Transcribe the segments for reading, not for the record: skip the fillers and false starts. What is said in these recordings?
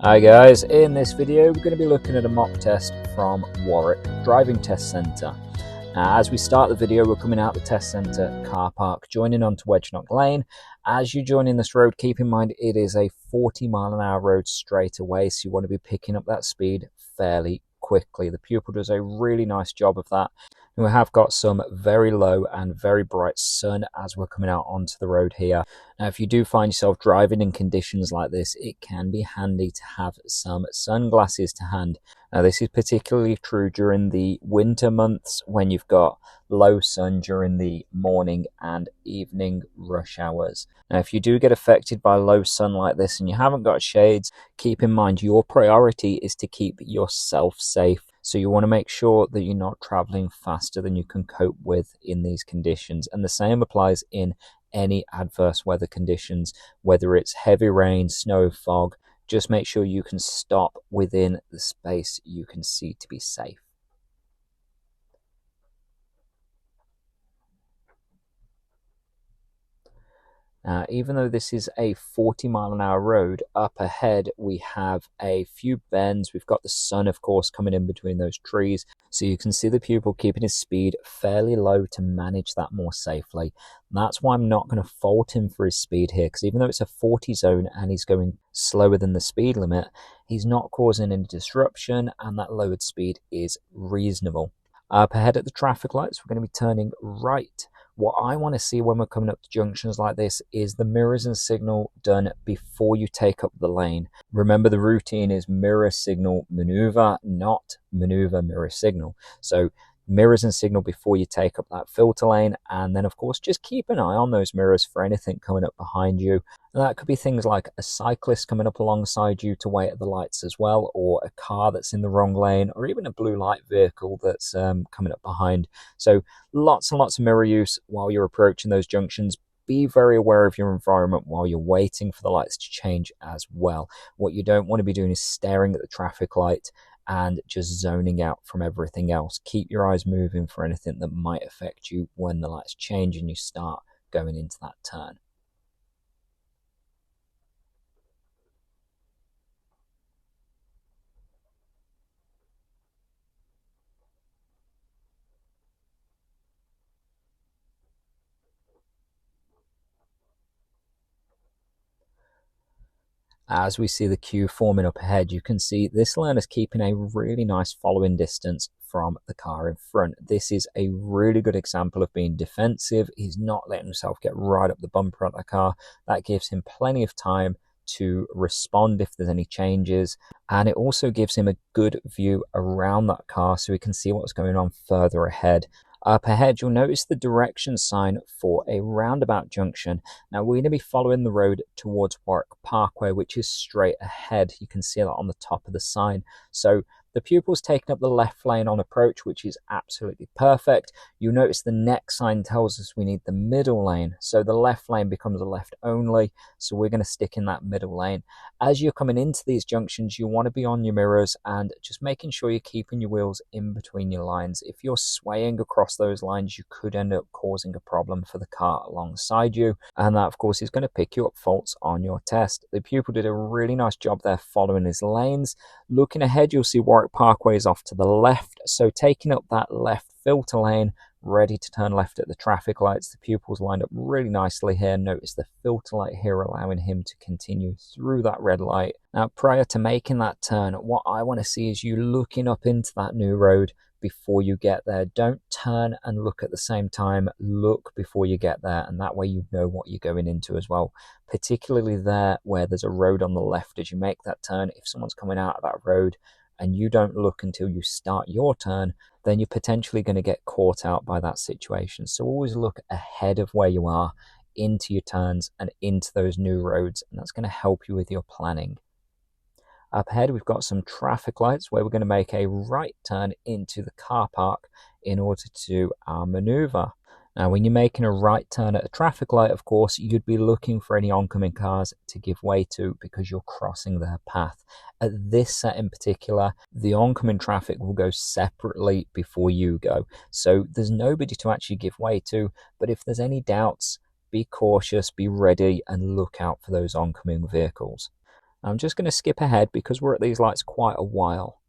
Hi guys, in this video we're going to be looking at a mock test from Warwick Driving Test Centre. Now, as we start the video, we're coming out the test centre car park, joining onto Wedgenock Lane. As you join in this road, keep in mind it is a 40-mile-an-hour road straight away, so you want to be picking up that speed fairly quickly. The pupil does a really nice job of that. And we have got some very low and very bright sun as we're coming out onto the road here. Now, if you do find yourself driving in conditions like this, it can be handy to have some sunglasses to hand. Now, this is particularly true during the winter months when you've got low sun during the morning and evening rush hours. Now, if you do get affected by low sun like this and you haven't got shades, keep in mind your priority is to keep yourself safe. So you want to make sure that you're not traveling faster than you can cope with in these conditions. And the same applies in any adverse weather conditions, whether it's heavy rain, snow, fog. Just make sure you can stop within the space you can see to be safe. Now, even though this is a 40-mile-an-hour road, up ahead we have a few bends. We've got the sun, of course, coming in between those trees. So you can see the pupil keeping his speed fairly low to manage that more safely. And that's why I'm not going to fault him for his speed here, because even though it's a 40 zone and he's going slower than the speed limit, he's not causing any disruption and that lowered speed is reasonable. Up ahead at the traffic lights, we're going to be turning right. What I want to see when we're coming up to junctions like this is the mirrors and signal done before you take up the lane. Remember, the routine is mirror, signal, maneuver, not maneuver, mirror, signal. So mirrors and signal before you take up that filter lane, and then of course just keep an eye on those mirrors for anything coming up behind you. And that could be things like a cyclist coming up alongside you to wait at the lights as well, or a car that's in the wrong lane, or even a blue light vehicle that's coming up behind. So lots and lots of mirror use while you're approaching those junctions. Be very aware of your environment while you're waiting for the lights to change as well. What you don't want to be doing is staring at the traffic light and just zoning out from everything else. Keep your eyes moving for anything that might affect you when the lights change and you start going into that turn. As we see the queue forming up ahead, you can see this learner's keeping a really nice following distance from the car in front. This is a really good example of being defensive. He's not letting himself get right up the bumper of the car. That gives him plenty of time to respond if there's any changes, and it also gives him a good view around that car so he can see what's going on further ahead. Up ahead, you'll notice the direction sign for a roundabout junction. Now, we're going to be following the road towards Warwick Parkway, which is straight ahead. You can see that on the top of the sign. So the pupil's taking up the left lane on approach, which is absolutely perfect. You'll notice the next sign tells us we need the middle lane. So the left lane becomes a left only. So we're going to stick in that middle lane. As you're coming into these junctions, you want to be on your mirrors and just making sure you're keeping your wheels in between your lines. If you're swaying across those lines, you could end up causing a problem for the car alongside you. And that, of course, is going to pick you up faults on your test. The pupil did a really nice job there following his lanes. Looking ahead, you'll see Warwick Parkway is off to the left, so taking up that left filter lane, ready to turn left at the traffic lights. The pupil's lined up really nicely here. Notice the filter light here allowing him to continue through that red light. Now, prior to making that turn, what I want to see is you looking up into that new road before you get there. Don't turn and look at the same time. Look before you get there, and that way you know what you're going into as well, particularly there where there's a road on the left. As you make that turn, if someone's coming out of that road and you don't look until you start your turn, then you're potentially going to get caught out by that situation. So always look ahead of where you are, into your turns and into those new roads, and that's going to help you with your planning. Up ahead, we've got some traffic lights where we're going to make a right turn into the car park in order to do our maneuver. Now, when you're making a right turn at a traffic light, of course, you'd be looking for any oncoming cars to give way to because you're crossing their path. At this set in particular, the oncoming traffic will go separately before you go. So there's nobody to actually give way to, but if there's any doubts, be cautious, be ready, and look out for those oncoming vehicles. I'm just going to skip ahead because we're at these lights quite a while.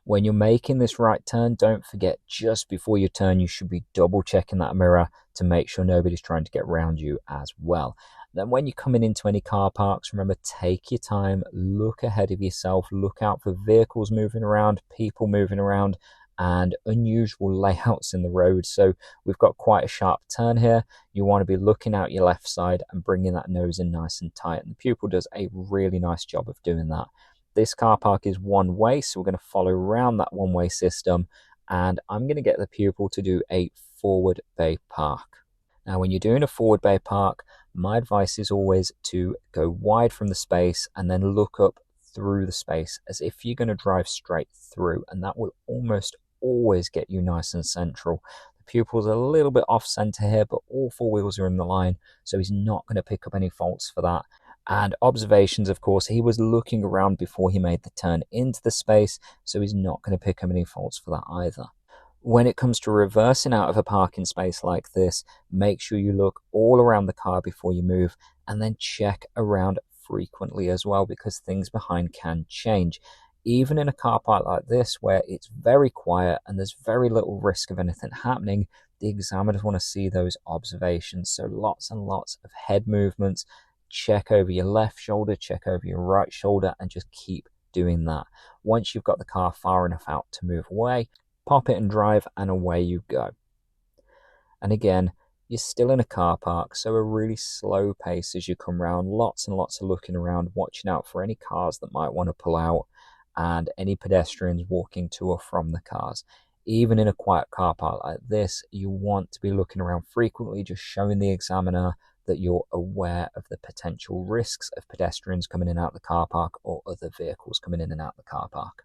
When you're making this right turn, don't forget, just before you turn, you should be double checking that mirror to make sure nobody's trying to get around you as well. Then when you're coming into any car parks, remember, take your time, look ahead of yourself, look out for vehicles moving around, people moving around, and unusual layouts in the road. So we've got quite a sharp turn here. You want to be looking out your left side and bringing that nose in nice and tight. And the pupil does a really nice job of doing that. This car park is one way, so we're going to follow around that one-way system, and I'm going to get the pupil to do a forward bay park. Now, when you're doing a forward bay park, my advice is always to go wide from the space and then look up through the space as if you're going to drive straight through, and that will almost always get you nice and central. The pupil's a little bit off center here, but all four wheels are in the line, so he's not going to pick up any faults for that. And observations, of course, he was looking around before he made the turn into the space, so he's not going to pick up any faults for that either. When it comes to reversing out of a parking space like this, make sure you look all around the car before you move, and then check around frequently as well, because things behind can change. Even in a car park like this, where it's very quiet and there's very little risk of anything happening, the examiners want to see those observations. So lots and lots of head movements. Check over your left shoulder, check over your right shoulder, and just keep doing that. Once you've got the car far enough out to move away, pop it and drive, and away you go. And again, you're still in a car park, so a really slow pace as you come around, lots and lots of looking around, watching out for any cars that might want to pull out, and any pedestrians walking to or from the cars. Even in a quiet car park like this, you want to be looking around frequently, just showing the examiner that you're aware of the potential risks of pedestrians coming in and out of the car park or other vehicles coming in and out of the car park.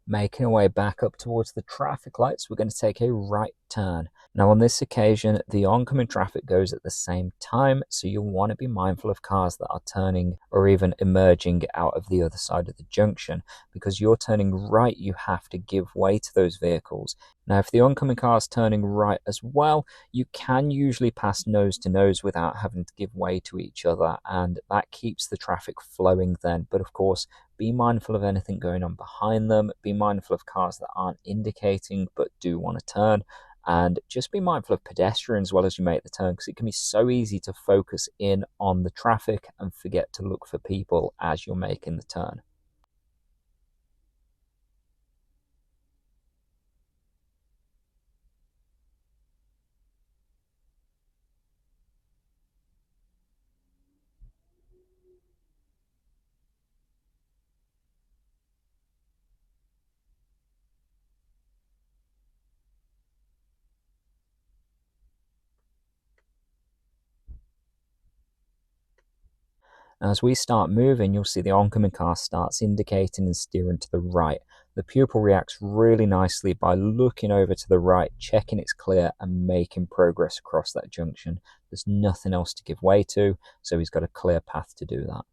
Making our way back up towards the traffic lights, we're going to take a right turn. Now on this occasion, the oncoming traffic goes at the same time, so you'll want to be mindful of cars that are turning or even emerging out of the other side of the junction. Because you're turning right, you have to give way to those vehicles. Now if the oncoming car is turning right as well, you can usually pass nose to nose without having to give way to each other, and that keeps the traffic flowing then. But of course, be mindful of anything going on behind them, be mindful of cars that aren't indicating but do want to turn, and just be mindful of pedestrians as well as you make the turn, because it can be so easy to focus in on the traffic and forget to look for people as you're making the turn. As we start moving, you'll see the oncoming car starts indicating and steering to the right. The pupil reacts really nicely by looking over to the right, checking it's clear, and making progress across that junction. There's nothing else to give way to, so he's got a clear path to do that.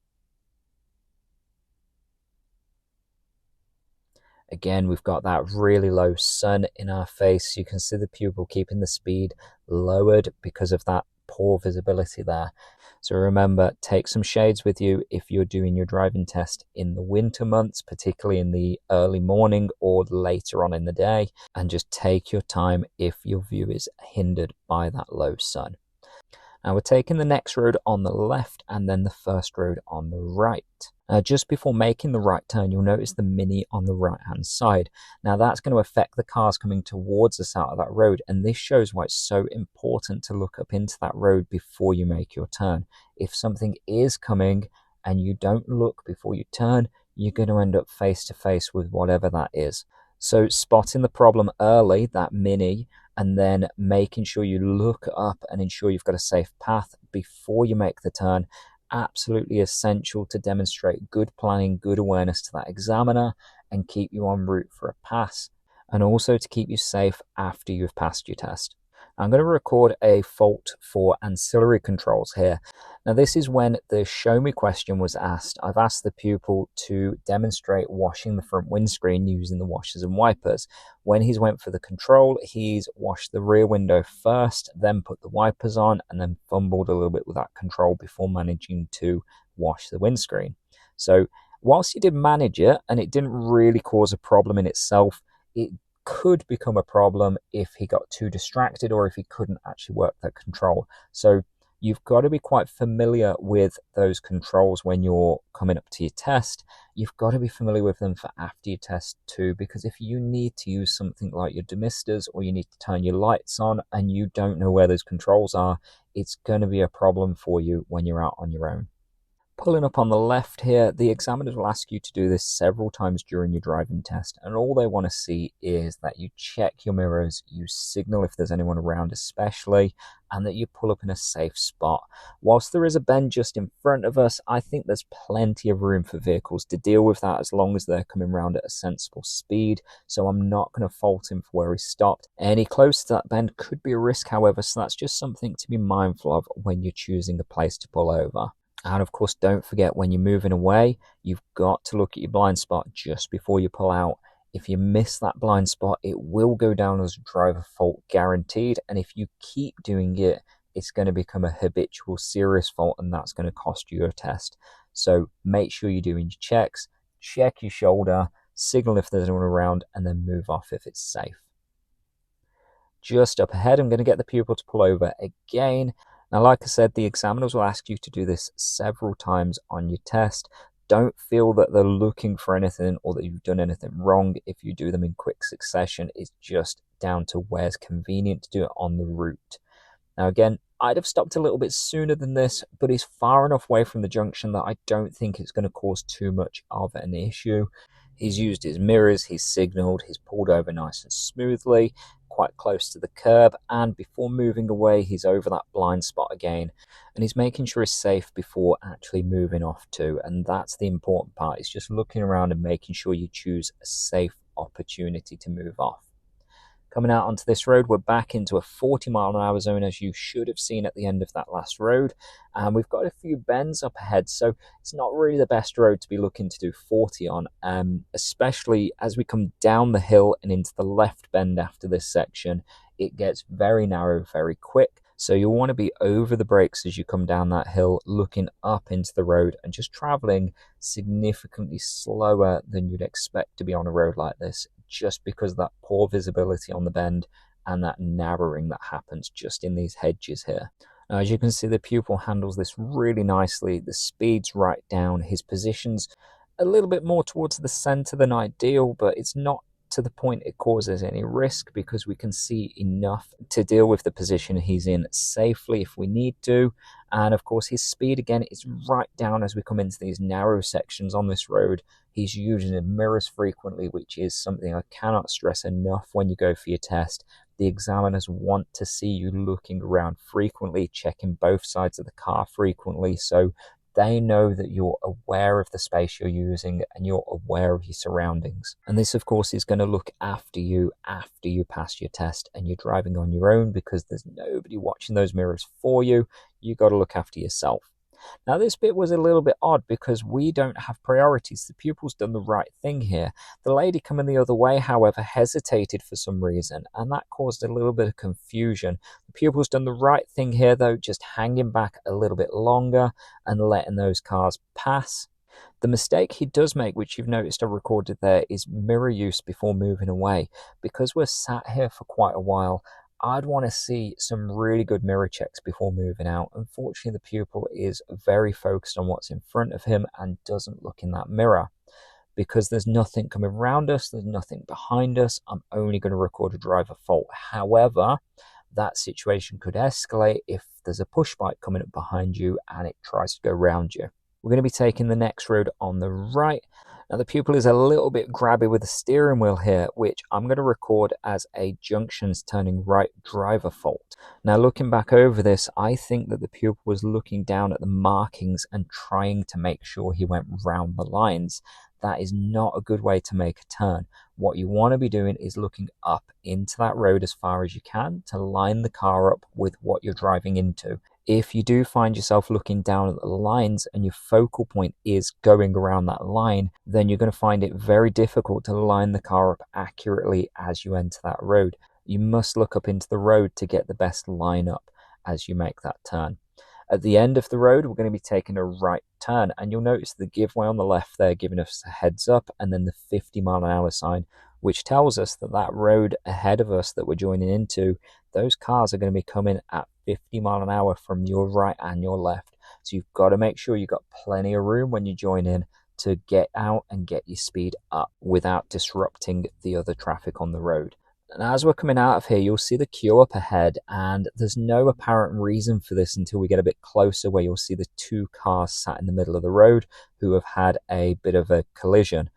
Again, we've got that really low sun in our face. You can see the pupil keeping the speed lowered because of that poor visibility there. So remember, take some shades with you if you're doing your driving test in the winter months, particularly in the early morning or later on in the day, and just take your time if your view is hindered by that low sun. Now we're taking the next road on the left and then the first road on the right. Just before making the right turn, you'll notice the Mini on the right hand side. Now that's going to affect the cars coming towards us out of that road, and this shows why it's so important to look up into that road before you make your turn. If something is coming and you don't look before you turn, you're going to end up face to face with whatever that is. So spotting the problem early, that Mini, and then making sure you look up and ensure you've got a safe path before you make the turn, absolutely essential to demonstrate good planning, good awareness to that examiner, and keep you en route for a pass, and also to keep you safe after you've passed your test. I'm going to record a fault for ancillary controls here. Now this is when the show me question was asked. I've asked the pupil to demonstrate washing the front windscreen using the washers and wipers. When he's went for the control, he's washed the rear window first, then put the wipers on, and then fumbled a little bit with that control before managing to wash the windscreen. So whilst he did manage it and it didn't really cause a problem in itself, it could become a problem if he got too distracted or if he couldn't actually work that control. So you've got to be quite familiar with those controls when you're coming up to your test. You've got to be familiar with them for after your test too, because if you need to use something like your demisters or you need to turn your lights on and you don't know where those controls are, it's going to be a problem for you when you're out on your own. Pulling up on the left here, the examiners will ask you to do this several times during your driving test, and all they want to see is that you check your mirrors, you signal if there's anyone around especially, and that you pull up in a safe spot. Whilst there is a bend just in front of us, I think there's plenty of room for vehicles to deal with that as long as they're coming around at a sensible speed, so I'm not going to fault him for where he stopped. Any closer to that bend could be a risk, however, so that's just something to be mindful of when you're choosing a place to pull over. And of course, don't forget when you're moving away, you've got to look at your blind spot just before you pull out. If you miss that blind spot, it will go down as a driver fault guaranteed. And if you keep doing it, it's going to become a habitual serious fault, and that's going to cost you your test. So make sure you're doing your checks, check your shoulder, signal if there's anyone around, and then move off if it's safe. Just up ahead, I'm going to get the pupil to pull over again. Now, like I said, the examiners will ask you to do this several times on your test. Don't feel that they're looking for anything or that you've done anything wrong if you do them in quick succession. It's just down to where's convenient to do it on the route. Now, again, I'd have stopped a little bit sooner than this, but he's far enough away from the junction that I don't think it's going to cause too much of an issue. He's used his mirrors, he's signalled, he's pulled over nice and smoothly, quite close to the curb, and before moving away, he's over that blind spot again, and he's making sure he's safe before actually moving off too, and that's the important part. It's just looking around and making sure you choose a safe opportunity to move off. Coming out onto this road, we're back into a 40-mile-an-hour zone, as you should have seen at the end of that last road. And we've got a few bends up ahead, so it's not really the best road to be looking to do 40 on, especially as we come down the hill and into the left bend after this section. It gets very narrow very quick. So you'll want to be over the brakes as you come down that hill, looking up into the road and just traveling significantly slower than you'd expect to be on a road like this, just because of that poor visibility on the bend and that narrowing that happens just in these hedges here. Now, as you can see, the pupil handles this really nicely. The speed's right down. His position's a little bit more towards the center than ideal, but it's not to the point it causes any risk because we can see enough to deal with the position he's in safely if we need to. And of course, his speed again is right down as we come into these narrow sections on this road. He's using the mirrors frequently, which is something I cannot stress enough when you go for your test. The examiners want to see you looking around frequently, checking both sides of the car frequently, so they know that you're aware of the space you're using and you're aware of your surroundings. And this, of course, is going to look after you pass your test and you're driving on your own, because there's nobody watching those mirrors for you. You've got to look after yourself. Now, this bit was a little bit odd because we don't have priorities. The pupil's done the right thing here. The lady coming the other way, however, hesitated for some reason, and that caused a little bit of confusion. The pupil's done the right thing here, though, just hanging back a little bit longer and letting those cars pass. The mistake he does make, which you've noticed I recorded there, is mirror use before moving away. Because we're sat here for quite a while, I'd want to see some really good mirror checks before moving out. Unfortunately, the pupil is very focused on what's in front of him and doesn't look in that mirror. Because there's nothing coming around us, there's nothing behind us, I'm only going to record a driver fault. However, that situation could escalate if there's a push bike coming up behind you and it tries to go around you. We're going to be taking the next road on the right. Now, the pupil is a little bit grabby with the steering wheel here, which I'm going to record as a junctions turning right driver fault. Now, looking back over this, I think that the pupil was looking down at the markings and trying to make sure he went round the lines. That is not a good way to make a turn. what you want to be doing is looking up into that road as far as you can to line the car up with what you're driving into. If you do find yourself looking down at the lines and your focal point is going around that line, then you're going to find it very difficult to line the car up accurately as you enter that road. You must look up into the road to get the best line up as you make that turn. At the end of the road, we're going to be taking a right turn, and you'll notice the giveaway on the left there giving us a heads up, and then the 50-mile-an-hour sign, which tells us that that road ahead of us that we're joining into, those cars are going to be coming at 50 mile an hour from your right and your left. So you've got to make sure you've got plenty of room when you join in to get out and get your speed up without disrupting the other traffic on the road. And as we're coming out of here, you'll see the queue up ahead, and there's no apparent reason for this until we get a bit closer, where you'll see the two cars sat in the middle of the road who have had a bit of a collision.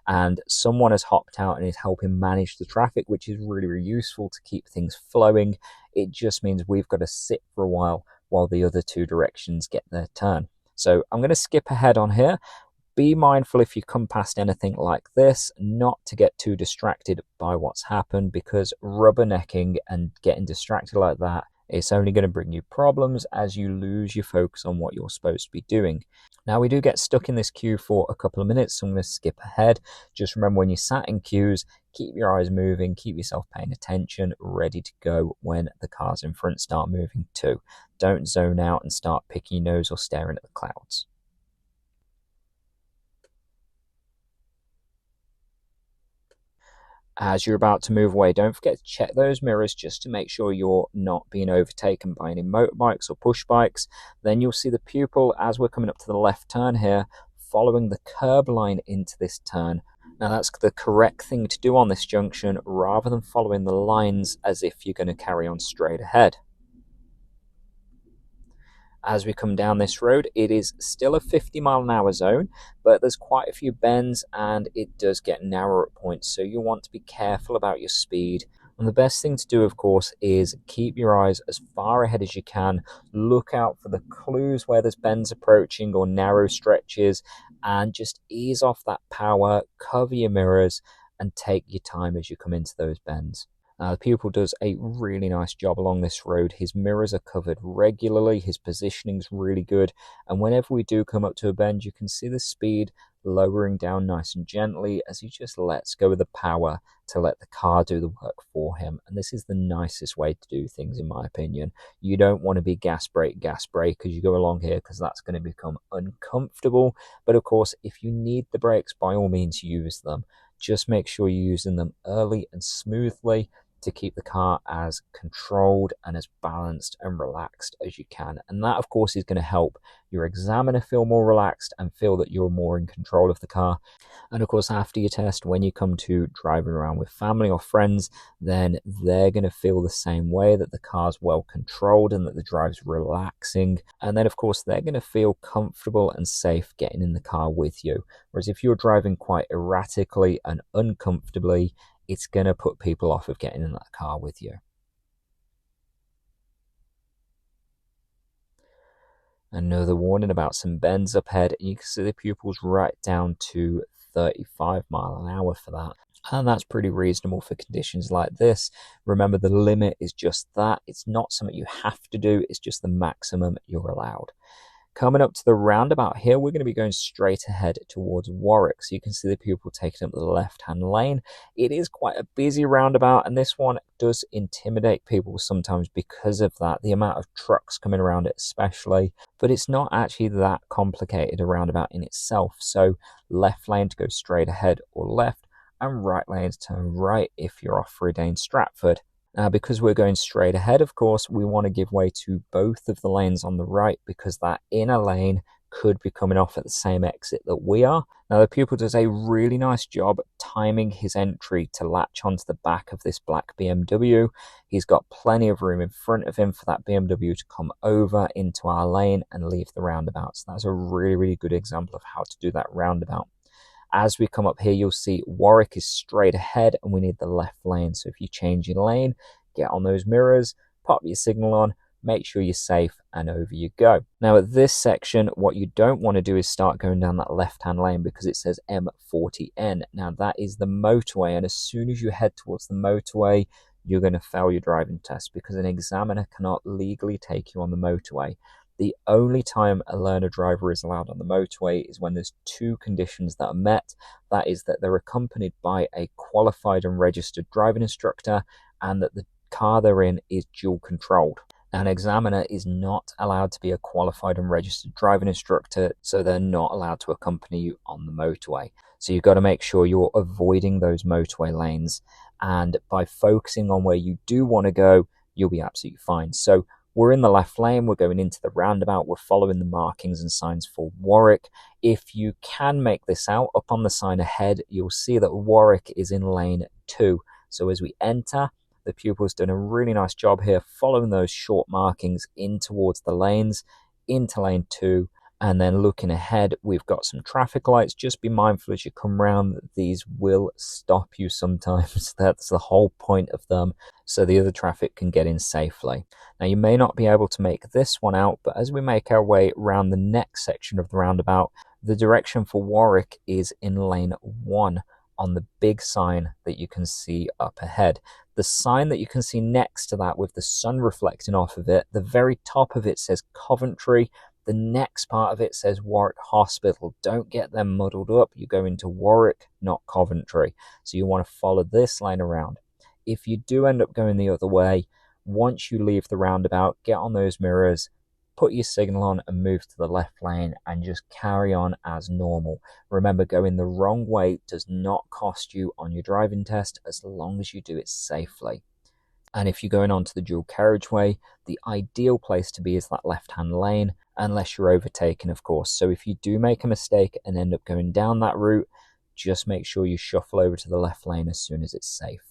And someone has hopped out and is helping manage the traffic, which is really, really useful to keep things flowing. It just means we've got to sit for a while the other two directions get their turn. So I'm going to skip ahead on here. Be mindful if you come past anything like this, not to get too distracted by what's happened, because rubbernecking and getting distracted like that, it's only going to bring you problems as you lose your focus on what you're supposed to be doing. Now, we do get stuck in this queue for a couple of minutes, so I'm going to skip ahead. Just remember, when you're sat in queues, keep your eyes moving, keep yourself paying attention, ready to go when the cars in front start moving too. Don't zone out and start picking your nose or staring at the clouds. As you're about to move away, don't forget to check those mirrors just to make sure you're not being overtaken by any motorbikes or push bikes. Then you'll see the pupil as we're coming up to the left turn here, following the curb line into this turn. Now, that's the correct thing to do on this junction, rather than following the lines as if you're going to carry on straight ahead. As we come down this road, it is still a 50-mile-an-hour zone, but there's quite a few bends and it does get narrower at points, so you want to be careful about your speed. And the best thing to do, of course, is keep your eyes as far ahead as you can. Look out for the clues where there's bends approaching or narrow stretches, and just ease off that power, cover your mirrors, and take your time as you come into those bends. The pupil does a really nice job along this road. His mirrors are covered regularly, his positioning's really good, and whenever we do come up to a bend, you can see the speed lowering down nice and gently as he just lets go of the power to let the car do the work for him. And this is the nicest way to do things, in my opinion. You don't want to be gas brake as you go along here, because that's going to become uncomfortable. But of course, if you need the brakes, by all means use them. Just make sure you're using them early and smoothly to keep the car as controlled and as balanced and relaxed as you can. And that, of course, is going to help your examiner feel more relaxed and feel that you're more in control of the car. And of course, after your test, when you come to driving around with family or friends, then they're going to feel the same way, that the car's well controlled and that the drive's relaxing. And then, of course, they're going to feel comfortable and safe getting in the car with you. Whereas if you're driving quite erratically and uncomfortably, it's going to put people off of getting in that car with you. Another warning about some bends up ahead, and you can see the pupils right down to 35 mile an hour for that. And that's pretty reasonable for conditions like this. Remember, the limit is just that. It's not something you have to do, it's just the maximum you're allowed. Coming up to the roundabout here, we're going to be going straight ahead towards Warwick. So you can see the pupil taking up the left-hand lane. It is quite a busy roundabout, and this one does intimidate people sometimes because of that, the amount of trucks coming around it especially. But it's not actually that complicated a roundabout in itself. So left lane to go straight ahead or left, and right lane to turn right if you're off for a day in Stratford. Now, because we're going straight ahead, of course, we want to give way to both of the lanes on the right, because that inner lane could be coming off at the same exit that we are. Now, the pupil does a really nice job timing his entry to latch onto the back of this black BMW. He's got plenty of room in front of him for that BMW to come over into our lane and leave the roundabout. So that's a really, really good example of how to do that roundabout. As we come up here, you'll see Warwick is straight ahead and we need the left lane. So if you change your lane, get on those mirrors, pop your signal on, make sure you're safe, and over you go. Now at this section, what you don't want to do is start going down that left-hand lane because it says M40N. Now that is the motorway, and as soon as you head towards the motorway, you're going to fail your driving test because an examiner cannot legally take you on the motorway. The only time a learner driver is allowed on the motorway is when there's two conditions that are met. That is that they're accompanied by a qualified and registered driving instructor, and that the car they're in is dual controlled. An examiner is not allowed to be a qualified and registered driving instructor, so they're not allowed to accompany you on the motorway. So you've got to make sure you're avoiding those motorway lanes, and by focusing on where you do want to go, you'll be absolutely fine. So we're in the left lane, we're going into the roundabout, we're following the markings and signs for Warwick. If you can make this out, up on the sign ahead, you'll see that Warwick is in lane 2. So as we enter, the pupil's done a really nice job here following those short markings in towards the lanes, into lane 2, and then looking ahead, we've got some traffic lights. Just be mindful as you come round that these will stop you sometimes. That's the whole point of them, so the other traffic can get in safely. Now you may not be able to make this one out, but as we make our way around the next section of the roundabout, the direction for Warwick is in lane 1 on the big sign that you can see up ahead. The sign that you can see next to that with the sun reflecting off of it, the very top of it says Coventry. The next part of it says Warwick Hospital. Don't get them muddled up. You go into Warwick, not Coventry. So you want to follow this lane around. If you do end up going the other way, once you leave the roundabout, get on those mirrors, put your signal on and move to the left lane and just carry on as normal. Remember, going the wrong way does not cost you on your driving test as long as you do it safely. And if you're going onto the dual carriageway, the ideal place to be is that left-hand lane, unless you're overtaken, of course. So if you do make a mistake and end up going down that route, just make sure you shuffle over to the left lane as soon as it's safe.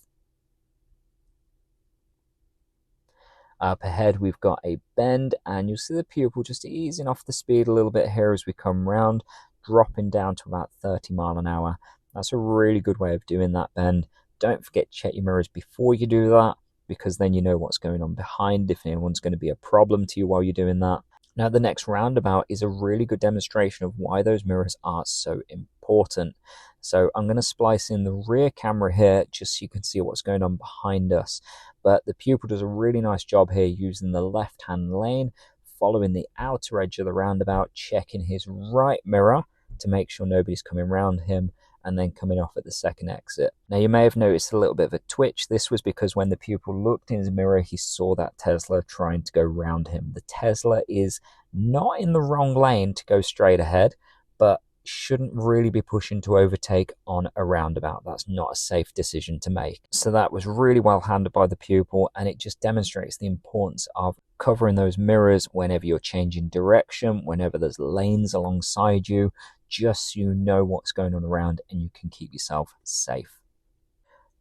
Up ahead, we've got a bend, and you'll see the pupil just easing off the speed a little bit here as we come round, dropping down to about 30 miles an hour. That's a really good way of doing that bend. Don't forget to check your mirrors before you do that, because then you know what's going on behind, if anyone's going to be a problem to you while you're doing that. Now, the next roundabout is a really good demonstration of why those mirrors are so important. So I'm going to splice in the rear camera here just so you can see what's going on behind us. But the pupil does a really nice job here using the left-hand lane, following the outer edge of the roundabout, checking his right mirror to make sure nobody's coming around him, and then coming off at the second exit. Now you may have noticed a little bit of a twitch. This was because when the pupil looked in his mirror, he saw that Tesla trying to go round him. The Tesla is not in the wrong lane to go straight ahead, but shouldn't really be pushing to overtake on a roundabout. That's not a safe decision to make. So that was really well handled by the pupil, and it just demonstrates the importance of covering those mirrors whenever you're changing direction, whenever there's lanes alongside you, just so you know what's going on around and you can keep yourself safe.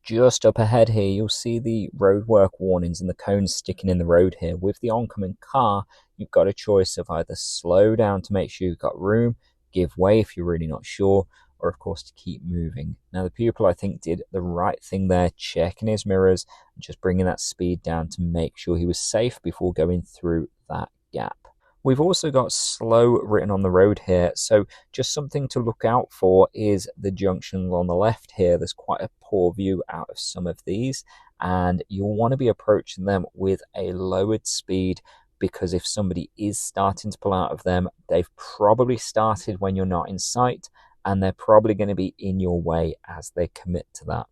Just up ahead here, you'll see the roadwork warnings and the cones sticking in the road here. With the oncoming car, you've got a choice of either slow down to make sure you've got room, give way if you're really not sure, or of course to keep moving. Now the pupil, I think, did the right thing there, checking his mirrors and just bringing that speed down to make sure he was safe before going through that gap. We've also got slow written on the road here, so just something to look out for is the junctions on the left here. There's quite a poor view out of some of these, and you'll want to be approaching them with a lowered speed, because if somebody is starting to pull out of them, they've probably started when you're not in sight, and they're probably going to be in your way as they commit to that.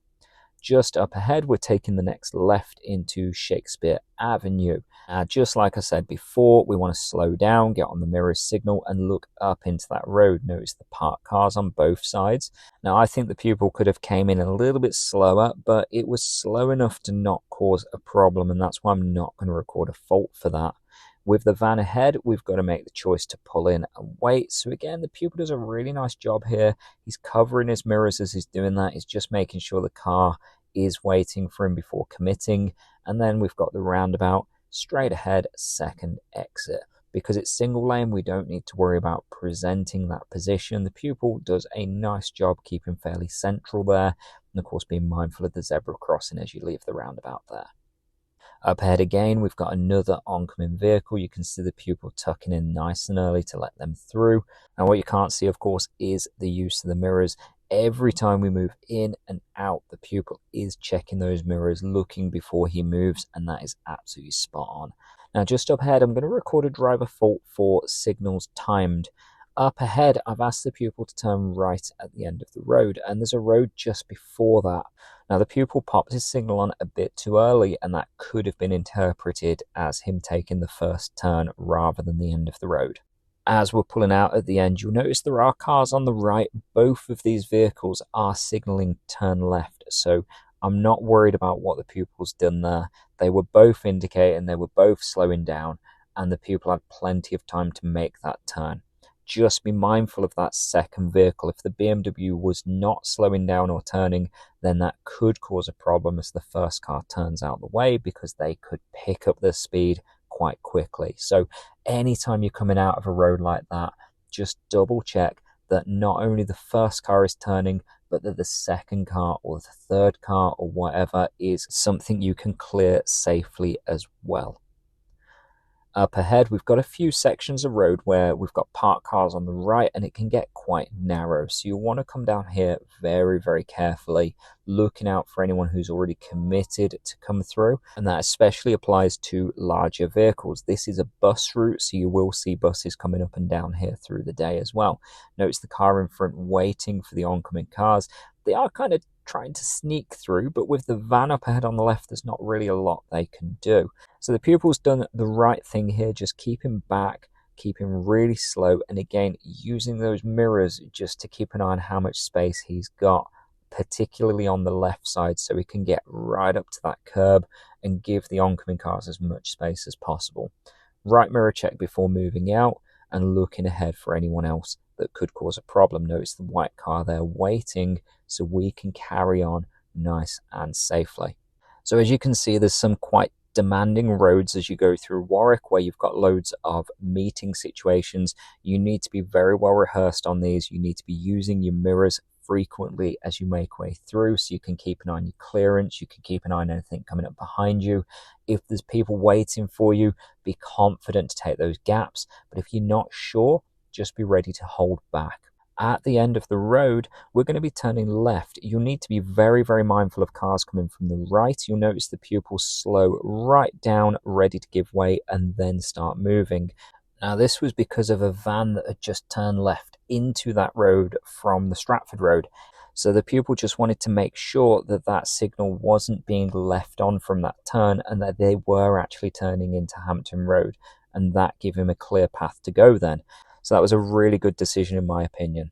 Just up ahead, we're taking the next left into Shakespeare Avenue. Just like I said before, we want to slow down, get on the mirror signal and look up into that road. Notice the parked cars on both sides. Now, I think the pupil could have came in a little bit slower, but it was slow enough to not cause a problem, and that's why I'm not going to record a fault for that. With the van ahead, we've got to make the choice to pull in and wait. So again, the pupil does a really nice job here. He's covering his mirrors as he's doing that. He's just making sure the car is waiting for him before committing. And then we've got the roundabout, straight ahead, second exit. Because it's single lane, we don't need to worry about presenting that position. The pupil does a nice job keeping fairly central there. And of course, being mindful of the zebra crossing as you leave the roundabout there. Up ahead again, we've got another oncoming vehicle. You can see the pupil tucking in nice and early to let them through. And what you can't see, of course, is the use of the mirrors. Every time we move in and out, the pupil is checking those mirrors, looking before he moves, and that is absolutely spot on. Now, just up ahead, I'm going to record a driver fault for signals timed. Up ahead, I've asked the pupil to turn right at the end of the road, and there's a road just before that. Now, the pupil popped his signal on a bit too early, and that could have been interpreted as him taking the first turn rather than the end of the road. As we're pulling out at the end, you'll notice there are cars on the right. Both of these vehicles are signalling turn left, so I'm not worried about what the pupil's done there. They were both indicating, they were both slowing down, and the pupil had plenty of time to make that turn. Just be mindful of that second vehicle. If the BMW was not slowing down or turning, then that could cause a problem as the first car turns out the way, because they could pick up their speed quite quickly. So anytime you're coming out of a road like that, just double check that not only the first car is turning, but that the second car or the third car or whatever is something you can clear safely as well. Up ahead, we've got a few sections of road where we've got parked cars on the right, and it can get quite narrow. So you'll want to come down here very, very carefully, looking out for anyone who's already committed to come through. And that especially applies to larger vehicles. This is a bus route, so you will see buses coming up and down here through the day as well. Notice the car in front waiting for the oncoming cars. They are kind of trying to sneak through, but with the van up ahead on the left, there's not really a lot they can do. So the pupil's done the right thing here, just keeping back, keeping really slow, and again, using those mirrors just to keep an eye on how much space he's got, particularly on the left side, so he can get right up to that curb and give the oncoming cars as much space as possible. Right mirror check before moving out, and looking ahead for anyone else that could cause a problem. Notice the white car there waiting, so we can carry on nice and safely. So as you can see, there's some quite demanding roads as you go through Warwick, where you've got loads of meeting situations. You need to be very well rehearsed on these. You need to be using your mirrors frequently as you make way through, so you can keep an eye on your clearance, you can keep an eye on anything coming up behind you. If there's people waiting for you, be confident to take those gaps, but if you're not sure, just be ready to hold back. At the end of the road, we're going to be turning left. You'll need to be very, very mindful of cars coming from the right. You'll notice the pupils slow right down, ready to give way, and then start moving. Now, this was because of a van that had just turned left into that road from the Stratford road. So the pupil just wanted to make sure that that signal wasn't being left on from that turn, and that they were actually turning into Hampton Road, and that gave him a clear path to go then. So that was a really good decision in my opinion.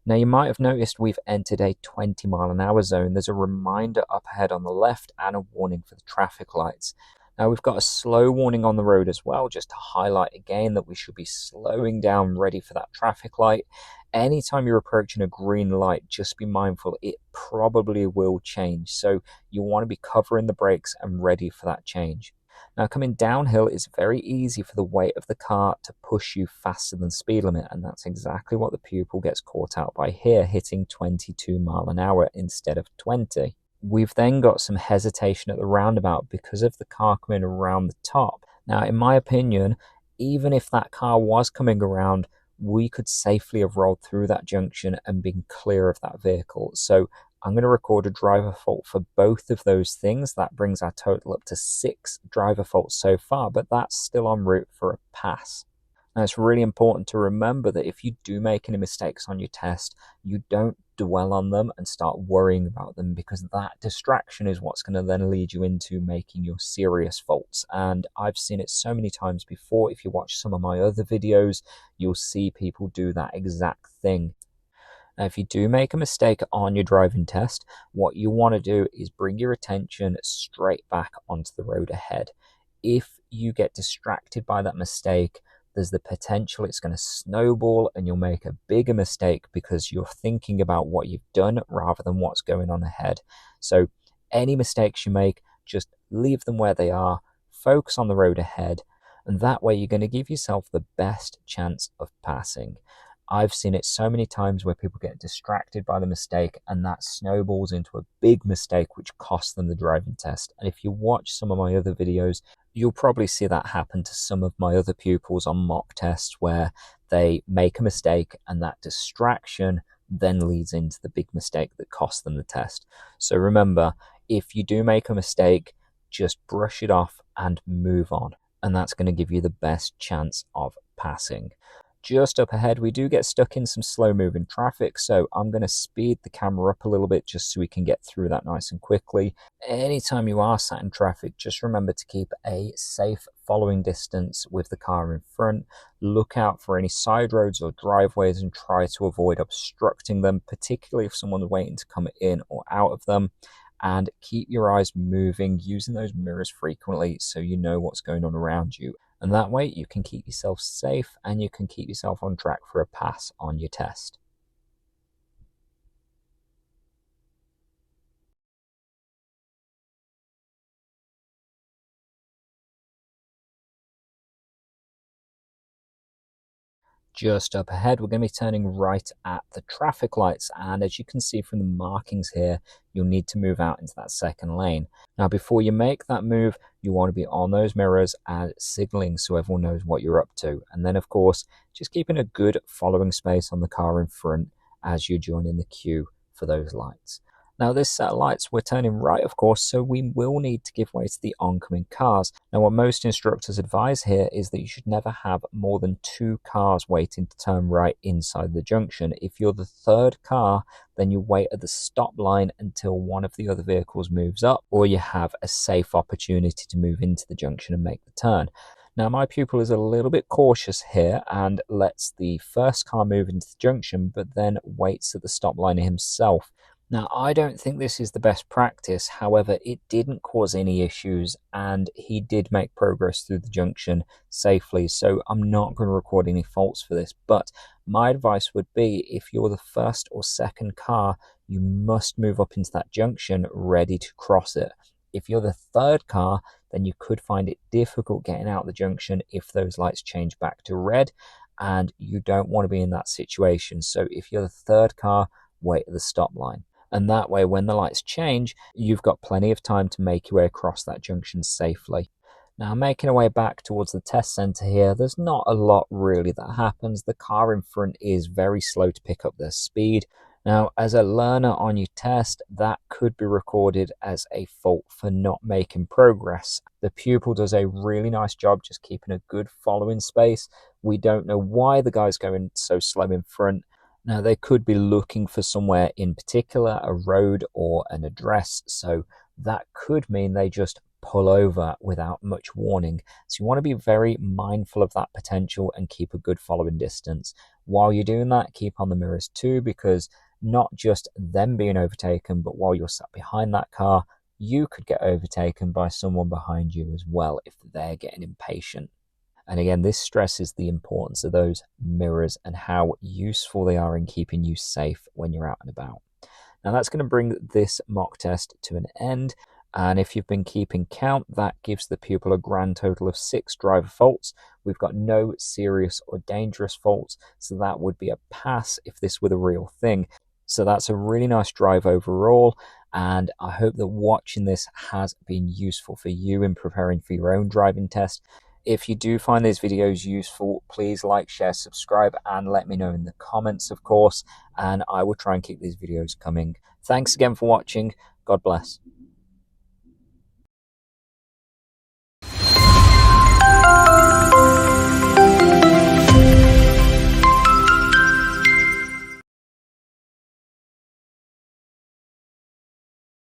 Now, you might have noticed we've entered a 20-mile-an-hour zone. There's a reminder up ahead on the left and a warning for the traffic lights. Now, we've got a slow warning on the road as well, just to highlight again that we should be slowing down, ready for that traffic light. Anytime you're approaching a green light, just be mindful it probably will change. So you want to be covering the brakes and ready for that change. Now, coming downhill is very easy for the weight of the car to push you faster than speed limit, and that's exactly what the pupil gets caught out by here, hitting 22 mile an hour instead of 20. We've then got some hesitation at the roundabout because of the car coming around the top. Now, in my opinion, even if that car was coming around, we could safely have rolled through that junction and been clear of that vehicle. So I'm going to record a driver fault for both of those things. That brings our total up to 6 driver faults so far, but that's still en route for a pass. Now, it's really important to remember that if you do make any mistakes on your test, you don't dwell on them and start worrying about them, because that distraction is what's going to then lead you into making your serious faults. And I've seen it so many times before. If you watch some of my other videos, you'll see people do that exact thing. Now, if you do make a mistake on your driving test, what you want to do is bring your attention straight back onto the road ahead. If you get distracted by that mistake, there's the potential it's going to snowball and you'll make a bigger mistake because you're thinking about what you've done rather than what's going on ahead. So any mistakes you make, just leave them where they are, focus on the road ahead, and that way you're going to give yourself the best chance of passing. I've seen it so many times where people get distracted by the mistake and that snowballs into a big mistake which costs them the driving test. And if you watch some of my other videos, you'll probably see that happen to some of my other pupils on mock tests where they make a mistake and that distraction then leads into the big mistake that costs them the test. So remember, if you do make a mistake, just brush it off and move on. And that's going to give you the best chance of passing. Just up ahead, we do get stuck in some slow moving traffic, so I'm going to speed the camera up a little bit just so we can get through that nice and quickly. Anytime you are sat in traffic, just remember to keep a safe following distance with the car in front. Look out for any side roads or driveways and try to avoid obstructing them, particularly if someone's waiting to come in or out of them. And keep your eyes moving, using those mirrors frequently so you know what's going on around you. And that way you can keep yourself safe and you can keep yourself on track for a pass on your test. Just up ahead, we're going to be turning right at the traffic lights, and as you can see from the markings here, you'll need to move out into that second lane. Now before you make that move, you want to be on those mirrors and signaling so everyone knows what you're up to. And then of course, just keeping a good following space on the car in front as you join in the queue for those lights. Now this set of lights, we're turning right of course, so we will need to give way to the oncoming cars. Now what most instructors advise here is that you should never have more than 2 cars waiting to turn right inside the junction. If you're the third car, then you wait at the stop line until one of the other vehicles moves up, or you have a safe opportunity to move into the junction and make the turn. Now my pupil is a little bit cautious here and lets the first car move into the junction, but then waits at the stop line himself. Now, I don't think this is the best practice, however, it didn't cause any issues and he did make progress through the junction safely, so I'm not going to record any faults for this, but my advice would be if you're the first or second car, you must move up into that junction ready to cross it. If you're the third car, then you could find it difficult getting out the junction if those lights change back to red, and you don't want to be in that situation. So if you're the third car, wait at the stop line. And that way, when the lights change, you've got plenty of time to make your way across that junction safely. Now, making our way back towards the test centre here, there's not a lot really that happens. The car in front is very slow to pick up their speed. Now, as a learner on your test, that could be recorded as a fault for not making progress. The pupil does a really nice job just keeping a good following space. We don't know why the guy's going so slow in front. Now, they could be looking for somewhere in particular, a road or an address, so that could mean they just pull over without much warning. So you want to be very mindful of that potential and keep a good following distance. While you're doing that, keep on the mirrors too, because not just them being overtaken, but while you're sat behind that car, you could get overtaken by someone behind you as well if they're getting impatient. And again, this stresses the importance of those mirrors and how useful they are in keeping you safe when you're out and about. Now that's going to bring this mock test to an end. And if you've been keeping count, that gives the pupil a grand total of 6 driver faults. We've got no serious or dangerous faults, so that would be a pass if this were the real thing. So that's a really nice drive overall, and I hope that watching this has been useful for you in preparing for your own driving test. If you do find these videos useful, please like, share, subscribe, and let me know in the comments, of course, and I will try and keep these videos coming. Thanks again for watching. God bless.